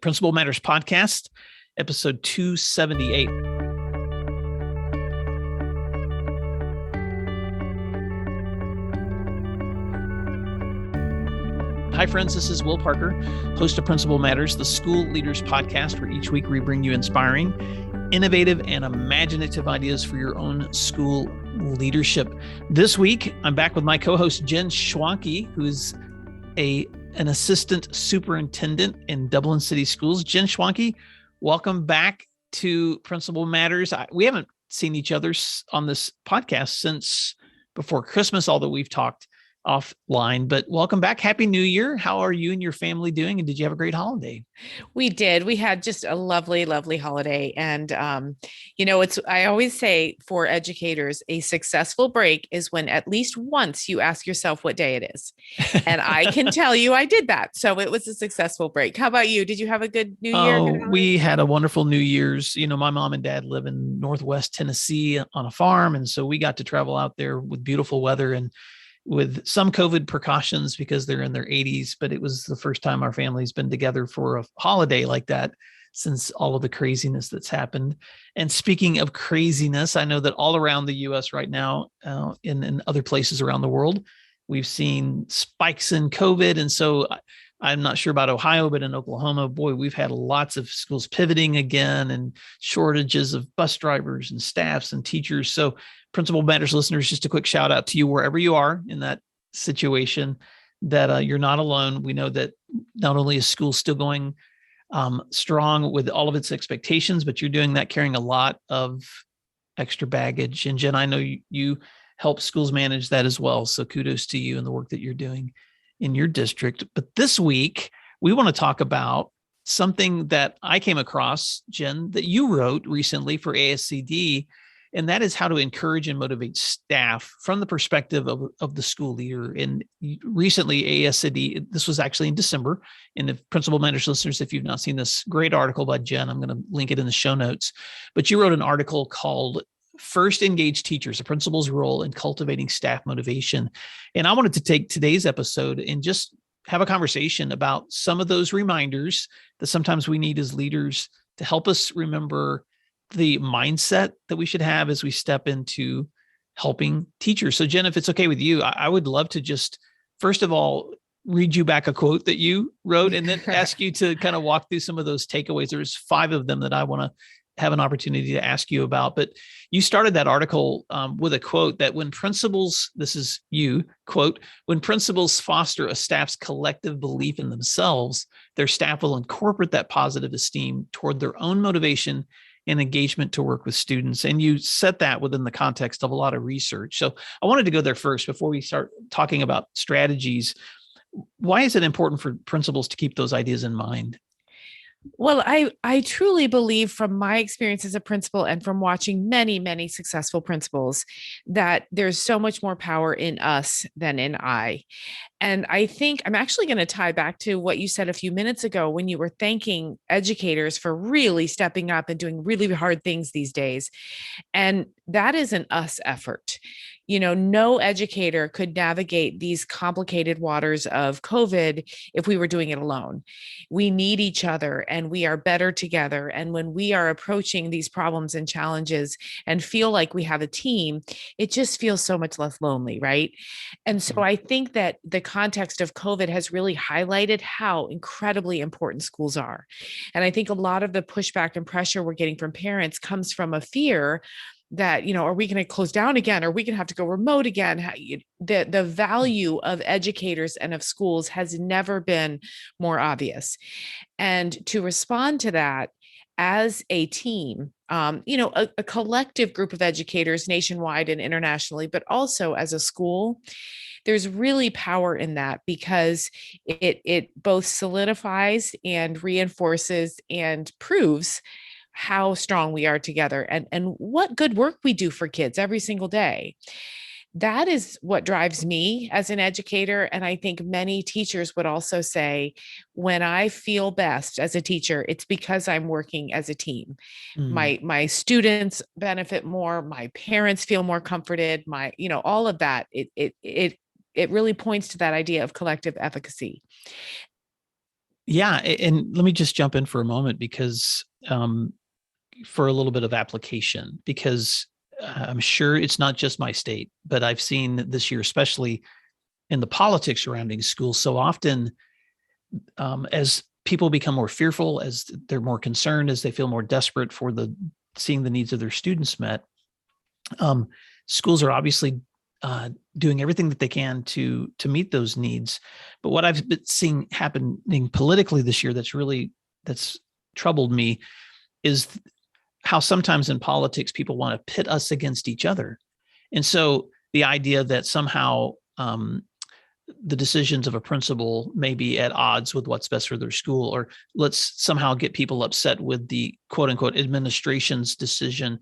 Principal Matters Podcast, episode 278. Hi, friends. This is Will Parker, host of Principal Matters, the School Leaders Podcast, where each week we bring you inspiring, innovative, and imaginative ideas for your own school leadership. This week, I'm back with my co-host, Jen Schwanke, who's an assistant superintendent in Dublin City Schools. Jen Schwanke, welcome back to Principal Matters. We haven't seen each other on this podcast since before Christmas, although we've talked offline, but welcome back. Happy New Year. How are you and your family doing? And did you have a great holiday? We did. We had just a lovely, lovely holiday. And, I always say for educators, a successful break is when at least once you ask yourself what day it is. And I can tell you I did that. So it was a successful break. How about you? Did you have a good New Year? Oh, we had a wonderful New Year's. My mom and dad live in Northwest Tennessee on a farm. And so we got to travel out there with beautiful weather and with some COVID precautions because they're in their 80s, but it was the first time our family's been together for a holiday like that since all of the craziness that's happened. And speaking of craziness, I know that all around the U.S. right now, in other places around the world, we've seen spikes in COVID. And so I'm not sure about Ohio, but in Oklahoma, boy, we've had lots of schools pivoting again and shortages of bus drivers and staffs and teachers. So Principal Matters listeners, just a quick shout out to you wherever you are in that situation, that you're not alone. We know that not only is school still going strong with all of its expectations, but you're doing that carrying a lot of extra baggage. And Jen, I know you help schools manage that as well. So kudos to you and the work that you're doing in your district. But this week, we want to talk about something that I came across, Jen, that you wrote recently for ASCD, and that is how to encourage and motivate staff from the perspective of the school leader. And recently, ASCD, this was actually in December, and if Principal Matters listeners, if you've not seen this great article by Jen, I'm going to link it in the show notes. But you wrote an article called First Engage Teachers, a Principal's Role in Cultivating Staff Motivation. And I wanted to take today's episode and just have a conversation about some of those reminders that sometimes we need as leaders to help us remember the mindset that we should have as we step into helping teachers. So Jen, if it's okay with you, I would love to just, first of all, read you back a quote that you wrote and then ask you to kind of walk through some of those takeaways. There's 5 of them that I want to have an opportunity to ask you about. But you started that article with a quote that when principals, this is you, quote, when principals foster a staff's collective belief in themselves, their staff will incorporate that positive esteem toward their own motivation and engagement to work with students. And you set that within the context of a lot of research. So I wanted to go there first before we start talking about strategies. Why is it important for principals to keep those ideas in mind? Well, I truly believe from my experience as a principal and from watching many, many successful principals that there's so much more power in us than in I. And I think I'm actually going to tie back to what you said a few minutes ago when you were thanking educators for really stepping up and doing really hard things these days. And that is an us effort. No educator could navigate these complicated waters of COVID if we were doing it alone. We need each other and we are better together. And when we are approaching these problems and challenges and feel like we have a team, it just feels so much less lonely, right? And so I think that the context of COVID has really highlighted how incredibly important schools are. And I think a lot of the pushback and pressure we're getting from parents comes from a fear that, are we going to close down again? Are we going to have to go remote again? The value of educators and of schools has never been more obvious. And to respond to that as a team, a collective group of educators nationwide and internationally, but also as a school, there's really power in that because it both solidifies and reinforces and proves how strong we are together and what good work we do for kids every single day. That is what drives me as an educator. And I think many teachers would also say, when I feel best as a teacher, it's because I'm working as a team. My students benefit more, my parents feel more comforted, all of that. It really points to that idea of collective efficacy. Yeah. And let me just jump in for a moment because for a little bit of application, because I'm sure it's not just my state, but I've seen this year, especially in the politics surrounding schools, so often as people become more fearful, as they're more concerned, as they feel more desperate for the seeing the needs of their students met, um, schools are obviously doing everything that they can to meet those needs. But what I've been seeing happening politically this year that's troubled me is how sometimes in politics people want to pit us against each other. And so the idea that somehow the decisions of a principal may be at odds with what's best for their school, or let's somehow get people upset with the quote unquote administration's decision.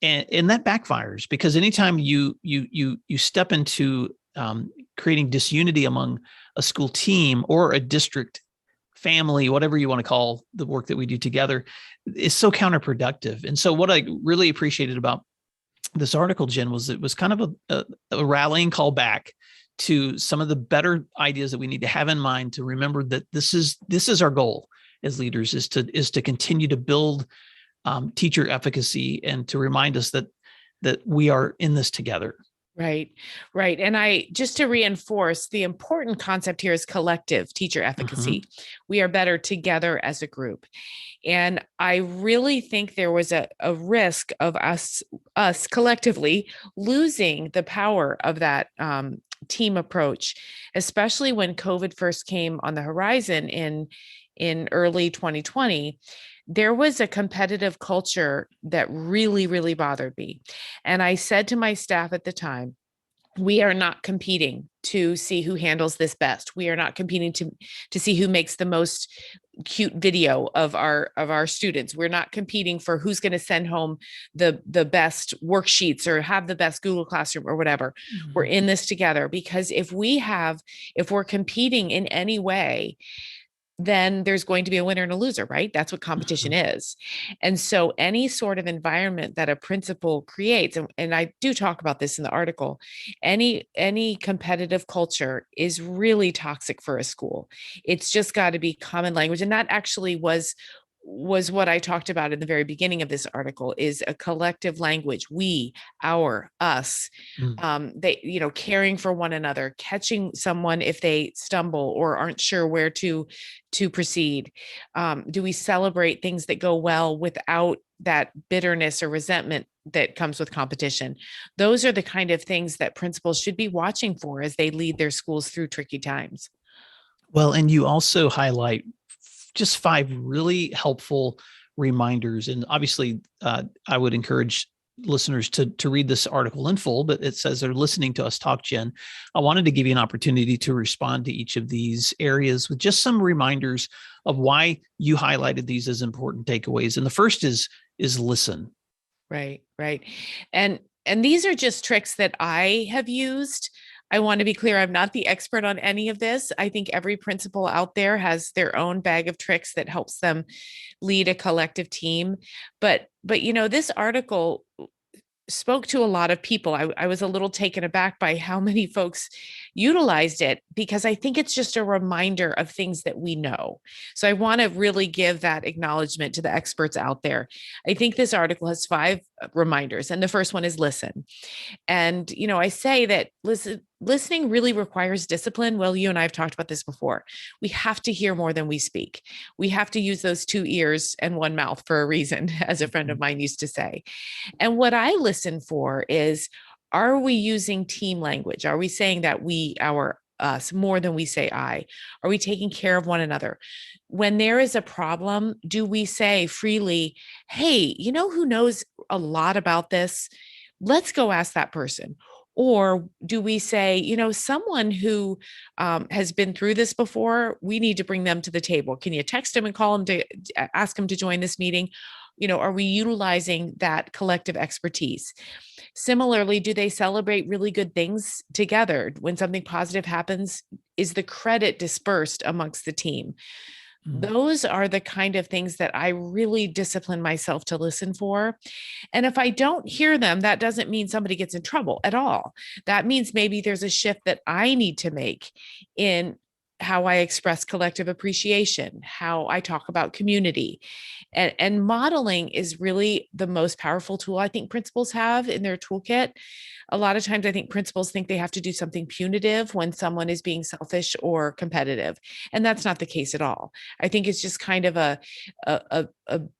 And that backfires, because anytime you step into creating disunity among a school team or a district family, whatever you want to call the work that we do together, is so counterproductive. And so what I really appreciated about this article, Jen, was it was kind of a rallying call back to some of the better ideas that we need to have in mind, to remember that this is our goal as leaders, is to continue to build teacher efficacy, and to remind us that we are in this together. Right, right. And I just to reinforce, the important concept here is collective teacher efficacy. Mm-hmm. We are better together as a group. And I really think there was a risk of us collectively losing the power of that team approach, especially when COVID first came on the horizon in early 2020. There was a competitive culture that really, really bothered me. And I said to my staff at the time, we are not competing to see who handles this best. We are not competing to see who makes the most cute video of our students. We're not competing for who's going to send home the best worksheets or have the best Google Classroom or whatever. Mm-hmm. We're in this together, because if we're competing in any way, then there's going to be a winner and a loser, right? That's what competition is. And so any sort of environment that a principal creates, and I do talk about this in the article, any competitive culture is really toxic for a school. It's just got to be common language. And that actually was what I talked about in the very beginning of this article, is a collective language. We, our, us, they, caring for one another, catching someone if they stumble or aren't sure where to proceed. Do we celebrate things that go well without that bitterness or resentment that comes with competition? Those are the kind of things that principals should be watching for as they lead their schools through tricky times. Well, and you also highlight just 5 really helpful reminders. And obviously, I would encourage listeners to read this article in full, but it says they're listening to us talk, Jen. I wanted to give you an opportunity to respond to each of these areas with just some reminders of why you highlighted these as important takeaways. And the first is listen. Right, right. And these are just tricks that I have used. I want to be clear, I'm not the expert on any of this. I think every principal out there has their own bag of tricks that helps them lead a collective team. But this article spoke to a lot of people. I was a little taken aback by how many folks utilized it, because I think it's just a reminder of things that we know. So I want to really give that acknowledgement to the experts out there. I think this article has 5 reminders, and the first one is listen. And, I say that listening really requires discipline. Well, you and I have talked about this before. We have to hear more than we speak. We have to use those 2 ears and 1 mouth for a reason, as a friend of mine used to say. And what I listen for is, are we using team language? Are we saying that we, our, us more than we say I? Are we taking care of one another? When there is a problem, do we say freely, hey, who knows a lot about this? Let's go ask that person. Or do we say, someone who has been through this before, we need to bring them to the table. Can you text them and call them to ask them to join this meeting? Are we utilizing that collective expertise? Similarly, do they celebrate really good things together? When something positive happens, is the credit dispersed amongst the team? Those are the kind of things that I really discipline myself to listen for. And if I don't hear them, that doesn't mean somebody gets in trouble at all. That means maybe there's a shift that I need to make in how I express collective appreciation, how I talk about community. And modeling is really the most powerful tool I think principals have in their toolkit. A lot of times I think principals think they have to do something punitive when someone is being selfish or competitive. And that's not the case at all. I think it's just kind of a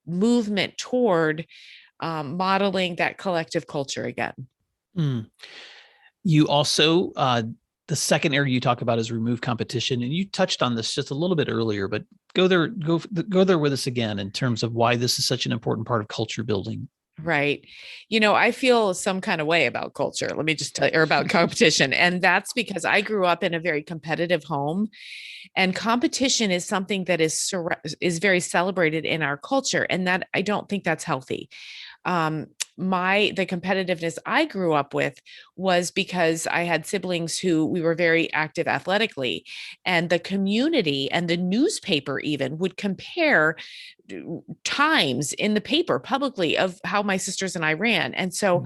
movement toward modeling that collective culture again. Mm. You also, the second area you talk about is remove competition. And you touched on this just a little bit earlier, but go there with us again in terms of why this is such an important part of culture building. Right. I feel some kind of way about culture. Let me just tell you, or about competition. And that's because I grew up in a very competitive home, and competition is something that is very celebrated in our culture. And that I don't think that's healthy. The competitiveness I grew up with was because I had siblings who we were very active athletically, and the community and the newspaper even would compare times in the paper publicly of how my sisters and I ran. And so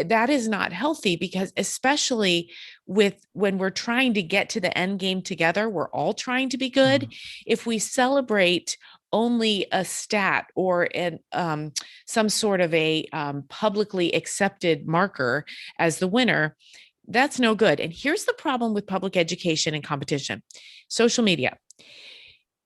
that is not healthy, because especially when we're trying to get to the end game together, we're all trying to be good. If we celebrate only a stat or some sort of a publicly accepted marker as the winner, that's no good. And here's the problem with public education and competition: social media.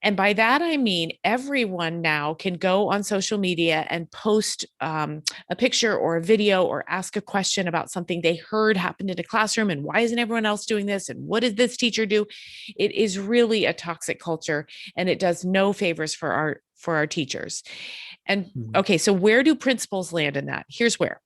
And by that, I mean, everyone now can go on social media and post a picture or a video or ask a question about something they heard happened in a classroom. And why isn't everyone else doing this? And what did this teacher do? It is really a toxic culture, and it does no favors for our teachers. And okay, so where do principals land in that? Here's where.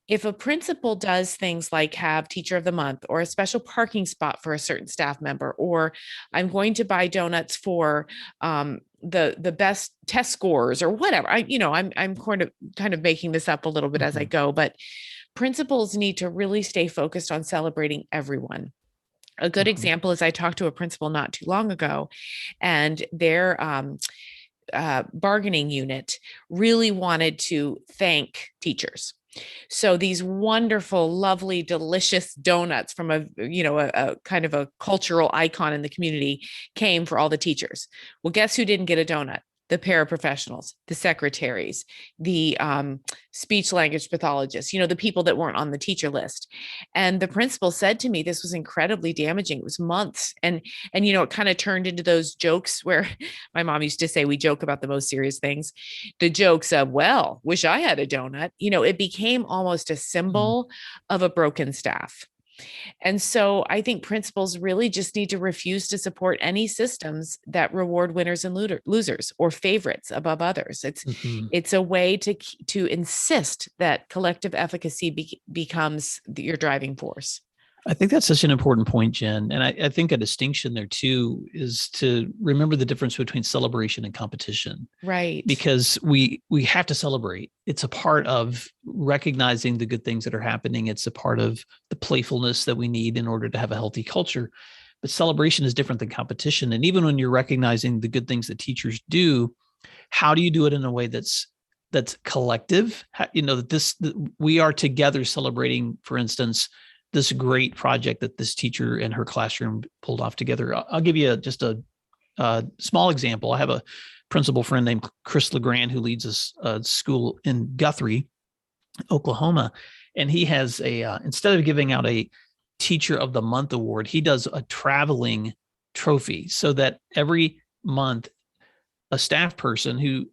If a principal does things like have teacher of the month or a special parking spot for a certain staff member, or I'm going to buy donuts for the best test scores or whatever, I'm kind of making this up a little bit as I go, but principals need to really stay focused on celebrating everyone. A good example is I talked to a principal not too long ago, and their bargaining unit really wanted to thank teachers. So these wonderful, lovely, delicious donuts from a kind of a cultural icon in the community came for all the teachers. Well, guess who didn't get a donut? The paraprofessionals, the secretaries, the speech language pathologists, the people that weren't on the teacher list. And the principal said to me, this was incredibly damaging. It was months. And it kind of turned into those jokes where my mom used to say, we joke about the most serious things. The jokes of, well, wish I had a donut. It became almost a symbol of a broken staff. And so I think principals really just need to refuse to support any systems that reward winners and losers or favorites above others. It's a way to insist that collective efficacy becomes your driving force. I think that's such an important point, Jen. And I think a distinction there too is to remember the difference between celebration and competition. Right. Because we have to celebrate. It's a part of recognizing the good things that are happening. It's a part of the playfulness that we need in order to have a healthy culture. But celebration is different than competition. And even when you're recognizing the good things that teachers do, how do you do it in a way that's collective? That we are together celebrating, for instance, this great project that this teacher in her classroom pulled off together. I'll give you just a small example. I have a principal friend named Chris LeGrand who leads a school in Guthrie, Oklahoma. And he has instead of giving out a Teacher of the Month award, he does a traveling trophy so that every month a staff person who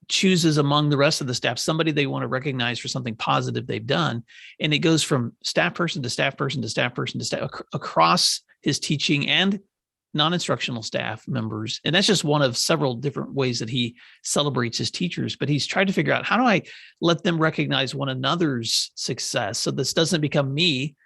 chooses among the rest of the staff somebody they want to recognize for something positive they've done. And it goes from staff person to staff person to staff person to staff across his teaching and non-instructional staff members. And that's just one of several different ways that he celebrates his teachers. But he's tried to figure out, how do I let them recognize one another's success so this doesn't become me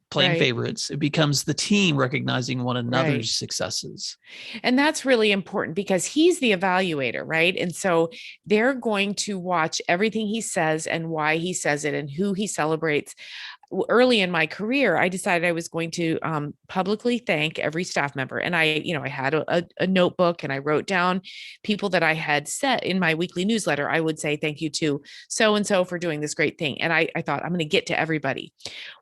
playing favorites? It becomes the team recognizing one another's successes. And that's really important because he's the evaluator, right? And so they're going to watch everything he says and why he says it and who he celebrates. early in my career, I decided I was going to publicly thank every staff member. And I had a notebook, and I wrote down people that I had set in my weekly newsletter. I would say, thank you to so-and-so for doing this great thing. And I thought, I'm going to get to everybody.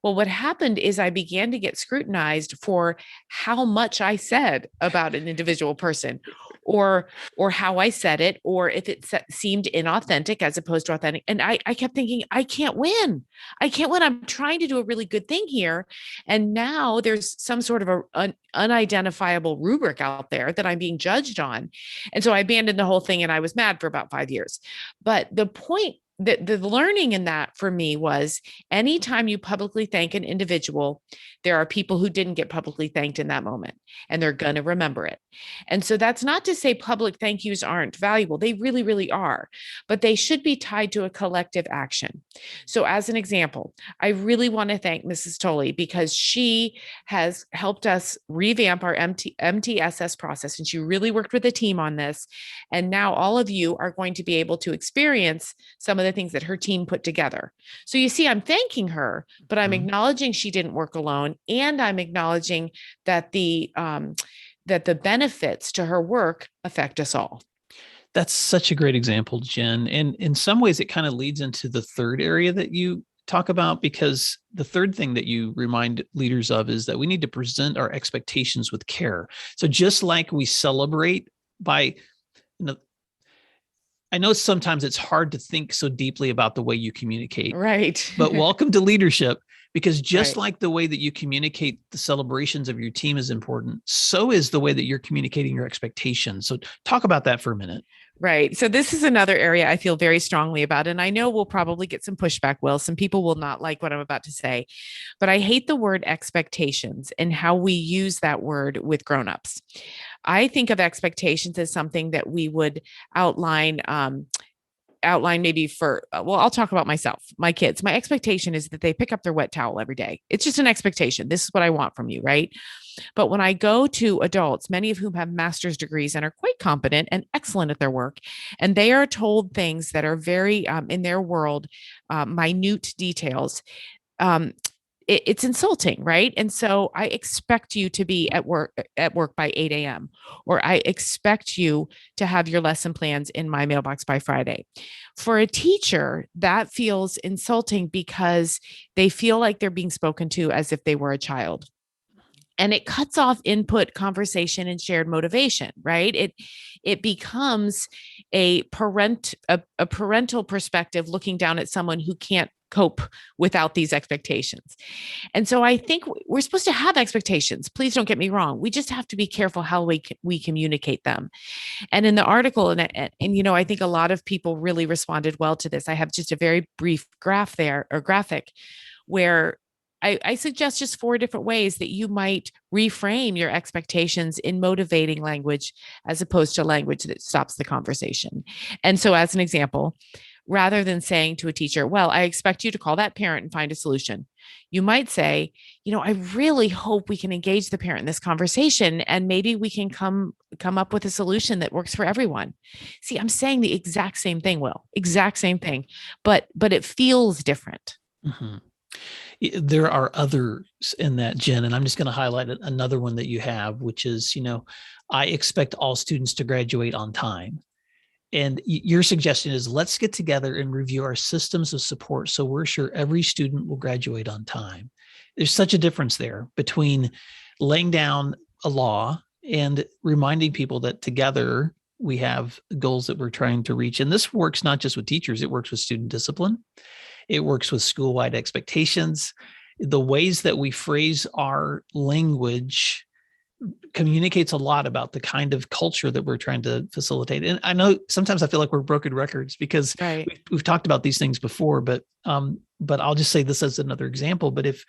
Well, what happened is I began to get scrutinized for how much I said about an individual person, or how I said it, or if it seemed inauthentic as opposed to authentic. And I kept thinking, I can't win. I can't win. I'm trying to do a really good thing here. And now there's some sort of an unidentifiable rubric out there that I'm being judged on. And so I abandoned the whole thing, and I was mad for about 5 years. But the point, the learning in that for me was, anytime you publicly thank an individual, there are people who didn't get publicly thanked in that moment, and they're going to remember it. And so that's not to say public thank yous aren't valuable. They really, really are, but they should be tied to a collective action. So as an example, I really want to thank Mrs. Tolley, because she has helped us revamp our MTSS process, and she really worked with a team on this. And now all of you are going to be able to experience some of the things that her team put together. So you see, I'm thanking her, but I'm acknowledging she didn't work alone, and I'm acknowledging that the benefits to her work affect us all. That's such a great example, Jen. And in some ways, it kind of leads into the third area that you talk about, because the third thing that you remind leaders of is that we need to present our expectations with care. So just like we celebrate by, I know sometimes it's hard to think so deeply about the way you communicate. Right. But welcome to leadership, because just like the way that you communicate the celebrations of your team is important, so is the way that you're communicating your expectations. So talk about that for a minute. Right. So this is another area I feel very strongly about. And I know we'll probably get some pushback, Will. Some people will not like what I'm about to say, but I hate the word expectations and how we use that word with grownups. I think of expectations as something that we would outline maybe for, well, I'll talk about myself, my kids. My expectation is that they pick up their wet towel every day. It's just an expectation. This is what I want from you, right? But when I go to adults, many of whom have master's degrees and are quite competent and excellent at their work, and they are told things that are very, in their world, minute details, it's insulting, right? And so I expect you to be at work by 8 a.m., or I expect you to have your lesson plans in my mailbox by Friday. For a teacher, that feels insulting because they feel like they're being spoken to as if they were a child. And it cuts off input, conversation, and shared motivation, right? It becomes a parental perspective looking down at someone who can't cope without these expectations. And so I think we're supposed to have expectations. Please don't get me wrong. We just have to be careful how we communicate them. And in the article, and I think a lot of people really responded well to this. I have just a very brief graphic where I suggest just 4 different ways that you might reframe your expectations in motivating language as opposed to language that stops the conversation. And so as an example, rather than saying to a teacher, well, I expect you to call that parent and find a solution, you might say, I really hope we can engage the parent in this conversation, and maybe we can come up with a solution that works for everyone. See, I'm saying the exact same thing, Will, exact same thing, but it feels different. Mm-hmm. There are others in that, Jen, and I'm just going to highlight another one that you have, which is, I expect all students to graduate on time. And your suggestion is, let's get together and review our systems of support so we're sure every student will graduate on time. There's such a difference there between laying down a law and reminding people that together we have goals that we're trying to reach. And this works not just with teachers, it works with student discipline. It works with school-wide expectations. The ways that we phrase our language communicates a lot about the kind of culture that we're trying to facilitate. And I know sometimes I feel like we're broken records because we've talked about these things before, but I'll just say this as another example. But if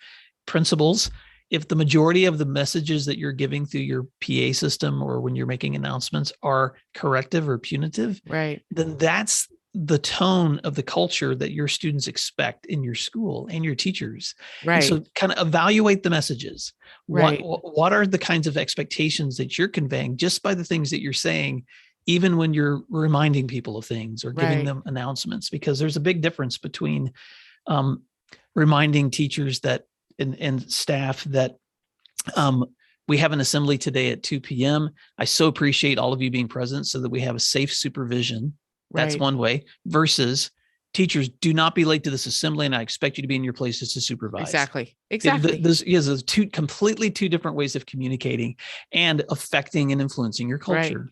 the majority of the messages that you're giving through your PA system or when you're making announcements are corrective or punitive, right, then that's the tone of the culture that your students expect in your school and your teachers. Right. And so kind of evaluate the messages. Right. What are the kinds of expectations that you're conveying just by the things that you're saying, even when you're reminding people of things or giving them announcements, because there's a big difference between reminding teachers that and staff that we have an assembly today at 2 p.m. I so appreciate all of you being present so that we have a safe supervision. That's one way, versus teachers, do not be late to this assembly, and I expect you to be in your places to supervise. Exactly. This is completely two different ways of communicating and affecting and influencing your culture. Right.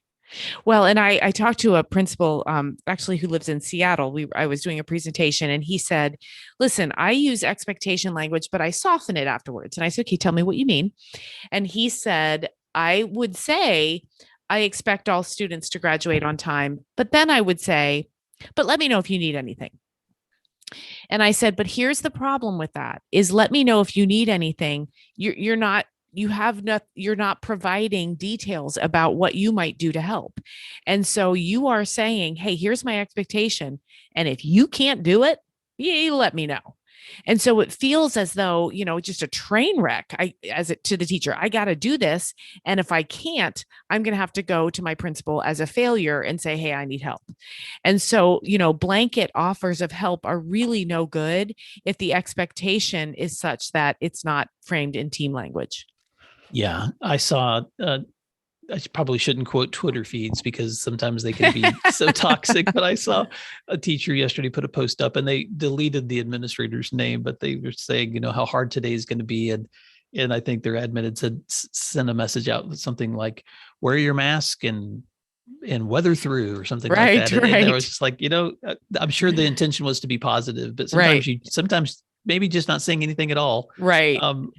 Well, and I talked to a principal, actually, who lives in Seattle. I was doing a presentation, and he said, "Listen, I use expectation language, but I soften it afterwards." And I said, "Okay, tell me what you mean." And he said, "I would say I expect all students to graduate on time, but then I would say, but let me know if you need anything." And I said, "But here's the problem with that: is let me know if you need anything. You're not." You're not providing details about what you might do to help. And so you are saying, hey, here's my expectation. And if you can't do it, you let me know. And so it feels as though, just a train wreck. To the teacher, I got to do this. And if I can't, I'm going to have to go to my principal as a failure and say, hey, I need help. And so, blanket offers of help are really no good if the expectation is such that it's not framed in team language. Yeah, I saw, I probably shouldn't quote Twitter feeds because sometimes they can be so toxic, but I saw a teacher yesterday put a post up and they deleted the administrator's name, but they were saying, how hard today is going to be. And I think their admin had said, send a message out with something like, wear your mask and weather through or something like that. And I was just like, I'm sure the intention was to be positive, but sometimes maybe just not saying anything at all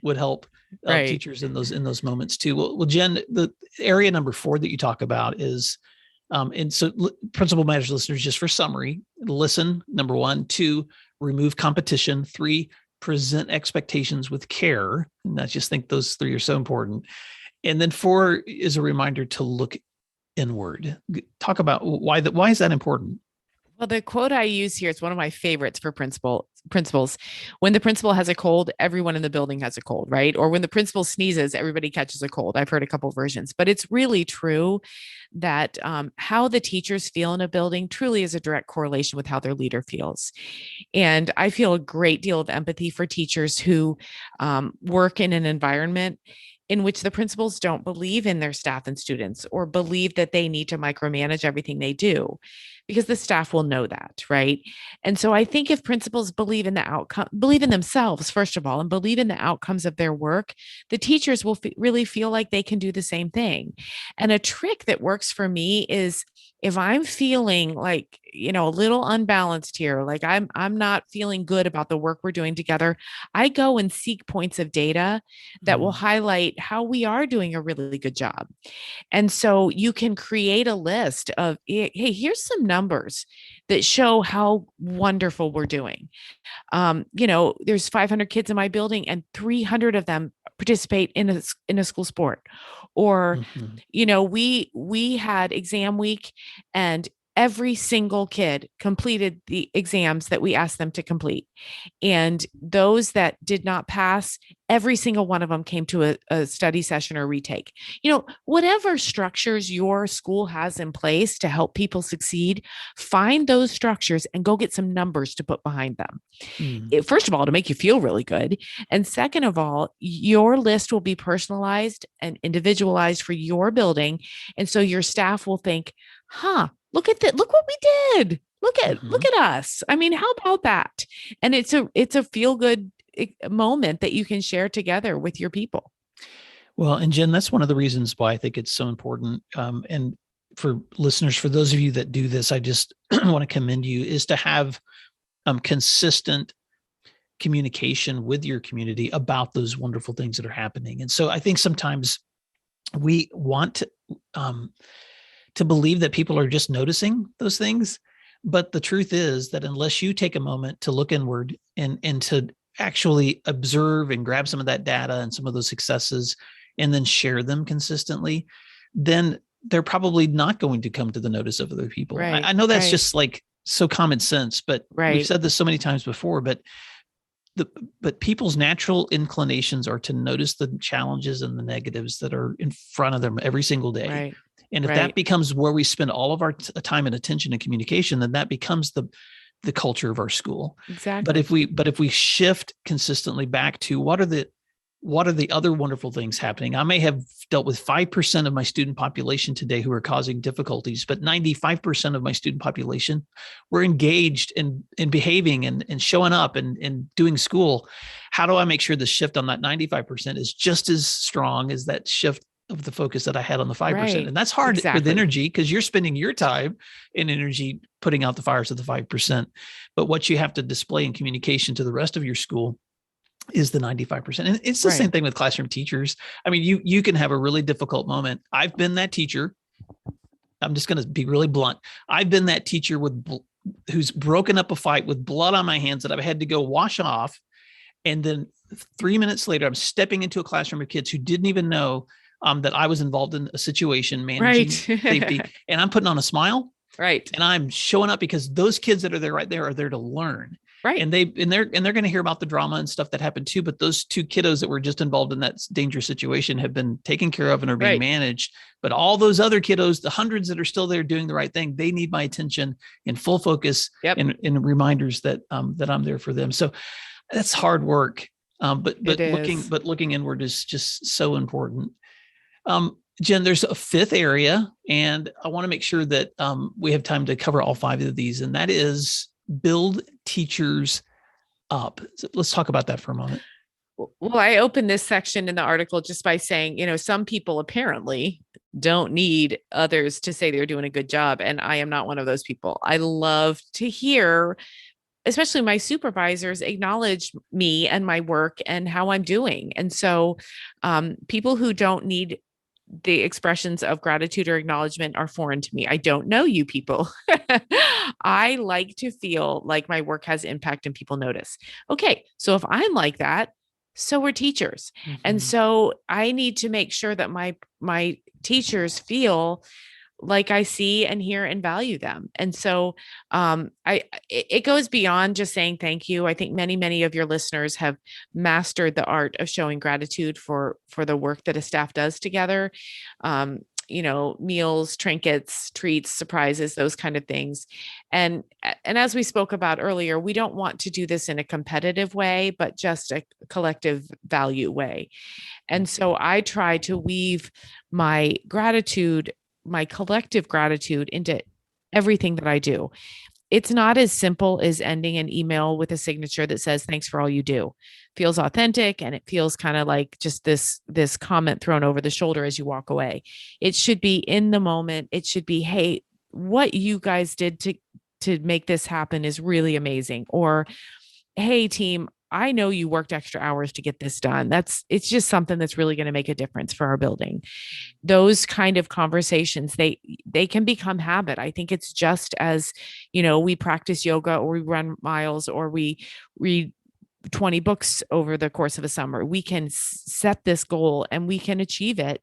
would help teachers in those moments too. Well, Jen, the area number 4 that you talk about is, and so Principal Matters listeners, just for summary, listen, number 1, 2, remove competition, 3, present expectations with care. And I just think those 3 are so important. And then 4 is a reminder to look inward. Talk about why is that important? Well, the quote I use here is one of my favorites for principals. When the principal has a cold, everyone in the building has a cold, right? Or when the principal sneezes, everybody catches a cold. I've heard a couple of versions, but it's really true that how the teachers feel in a building truly is a direct correlation with how their leader feels. And I feel a great deal of empathy for teachers who work in an environment in which the principals don't believe in their staff and students or believe that they need to micromanage everything they do, because the staff will know that, right? And so I think if principals believe in the outcome, believe in themselves, first of all, and believe in the outcomes of their work, the teachers will really feel like they can do the same thing. And a trick that works for me is if I'm feeling like, a little unbalanced here, like I'm not feeling good about the work we're doing together, I go and seek points of data that will highlight how we are doing a really good job. And so you can create a list of, hey, here's some numbers that show how wonderful we're doing. There's 500 kids in my building and 300 of them participate in a school sport. Or, we had exam week and every single kid completed the exams that we asked them to complete. And those that did not pass, every single one of them came to a study session or retake. Whatever structures your school has in place to help people succeed, find those structures and go get some numbers to put behind them. First of all, to make you feel really good. And second of all, your list will be personalized and individualized for your building. And so your staff will think, look at that. Look what we did. Look at us. I mean, how about that? And it's a feel good moment that you can share together with your people. Well, and Jen, that's one of the reasons why I think it's so important. And for listeners, for those of you that do this, I just want to commend you, is to have consistent communication with your community about those wonderful things that are happening. And so I think sometimes we want to believe that people are just noticing those things. But the truth is that unless you take a moment to look inward and to actually observe and grab some of that data and some of those successes and then share them consistently, then they're probably not going to come to the notice of other people. I know that's just like so common sense, but we've said this so many times before, but people's natural inclinations are to notice the challenges and the negatives that are in front of them every single day. Right. And if that becomes where we spend all of our time and attention and communication, then that becomes the the culture of our school. Exactly. But if we shift consistently back to what are the other wonderful things happening? I may have dealt with 5% of my student population today who are causing difficulties, but 95% of my student population were engaged in behaving and showing up and doing school. How do I make sure the shift on that 95% is just as strong as that shift of the focus that I had on the 5%? Right. And that's hard with Exactly. energy because you're spending your time and energy putting out the fires of the 5%. But what you have to display in communication to the rest of your school is the 95%. And it's the Right. same thing with classroom teachers. I mean, you can have a really difficult moment. I've been that teacher. I'm just going to be really blunt. I've been that teacher who's broken up a fight with blood on my hands that I've had to go wash off. And then 3 minutes later, I'm stepping into a classroom of kids who didn't even know that I was involved in a situation managing safety. And I'm putting on a smile. Right. And I'm showing up because those kids that are there right there are there to learn. Right. And they're going to hear about the drama and stuff that happened too. But those two kiddos that were just involved in that dangerous situation have been taken care of and are being managed. But all those other kiddos, the hundreds that are still there doing the right thing, they need my attention and full focus and reminders that that I'm there for them. So that's hard work. But looking inward is just so important. Jen, there's a fifth area, and I want to make sure that we have time to cover all 5 of these, and that is build teachers up. So let's talk about that for a moment. Well, I opened this section in the article just by saying, some people apparently don't need others to say they're doing a good job. And I am not one of those people. I love to hear, especially my supervisors, acknowledge me and my work and how I'm doing. And so people who don't need the expressions of gratitude or acknowledgement are foreign to me. I don't know you people. I like to feel like my work has impact and people notice. Okay, so if I'm like that, so we're teachers. Mm-hmm. And so I need to make sure that my teachers feel like I see and hear and value them. And so it goes beyond just saying thank you. I think many of your listeners have mastered the art of showing gratitude for the work that a staff does together. Meals, trinkets, treats, surprises, those kind of things. And as we spoke about earlier, we don't want to do this in a competitive way, but just a collective value way. And so I try to weave my collective gratitude into everything that I do. It's not as simple as ending an email with a signature that says, thanks for all you do. It feels authentic, and it feels kind of like just this comment thrown over the shoulder as you walk away. It should be in the moment. It should be, hey, what you guys did to make this happen is really amazing. Or, hey, team, I know you worked extra hours to get this done. It's just something that's really going to make a difference for our building. Those kind of conversations, they can become habit. I think it's just as, we practice yoga or we run miles or we read 20 books over the course of a summer. We can set this goal and we can achieve it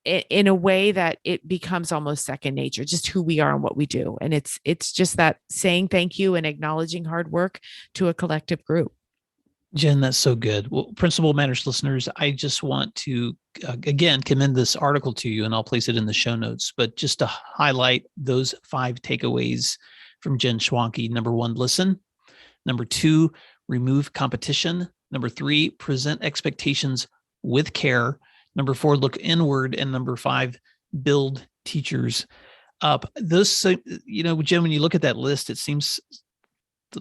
in a way that it becomes almost second nature, just who we are and what we do. And it's just that saying thank you and acknowledging hard work to a collective group. Jen, that's so good. Well, Principal Matters listeners, I just want to, again, commend this article to you, and I'll place it in the show notes, but just to highlight those 5 takeaways from Jen Schwanke. Number 1, listen. Number 2, remove competition. Number 3, present expectations with care. Number 4, look inward. And number 5, build teachers up. Those, Jen, when you look at that list, it seems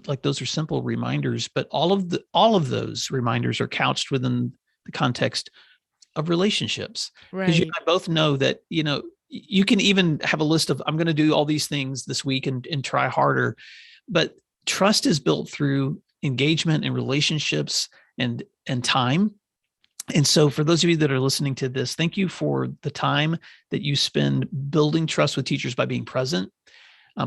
like those are simple reminders, but all of those reminders are couched within the context of relationships. Because you and I both know that, you can even have a list of, I'm going to do all these things this week and try harder, but trust is built through engagement and relationships and time. And so for those of you that are listening to this, thank you for the time that you spend building trust with teachers by being present,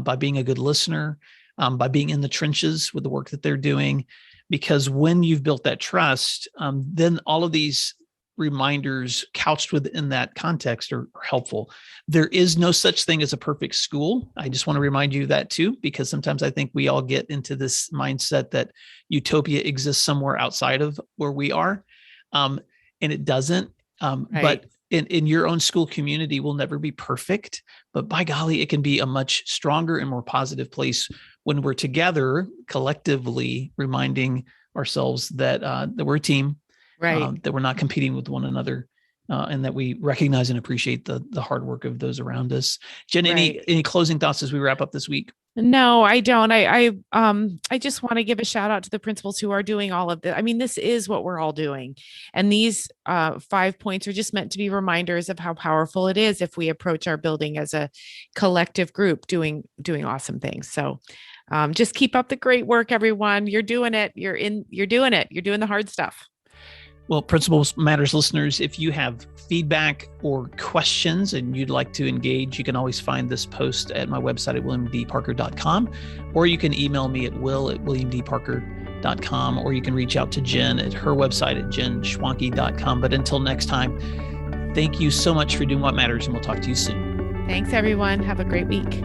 by being a good listener, by being in the trenches with the work that they're doing. Because when you've built that trust, then all of these reminders couched within that context are helpful. There is no such thing as a perfect school. I just want to remind you of that too, because sometimes I think we all get into this mindset that utopia exists somewhere outside of where we are. And it doesn't. But in your own school community will never be perfect, but by golly, it can be a much stronger and more positive place when we're together collectively reminding ourselves that that we're a team, Right. that we're not competing with one another, and that we recognize and appreciate the hard work of those around us. Jen, Right. any closing thoughts as we wrap up this week? No, I don't. I just want to give a shout out to the principals who are doing all of this. I mean, this is what we're all doing. And these 5 points are just meant to be reminders of how powerful it is if we approach our building as a collective group doing awesome things. So just keep up the great work, everyone. You're doing it. You're doing it. You're doing the hard stuff. Well, Principals Matters listeners, if you have feedback or questions and you'd like to engage, you can always find this post at my website at williamdparker.com, or you can email me at will@williamdparker.com, or you can reach out to Jen at her website at jenschwanke.com. But until next time, thank you so much for doing what matters, and we'll talk to you soon. Thanks, everyone. Have a great week.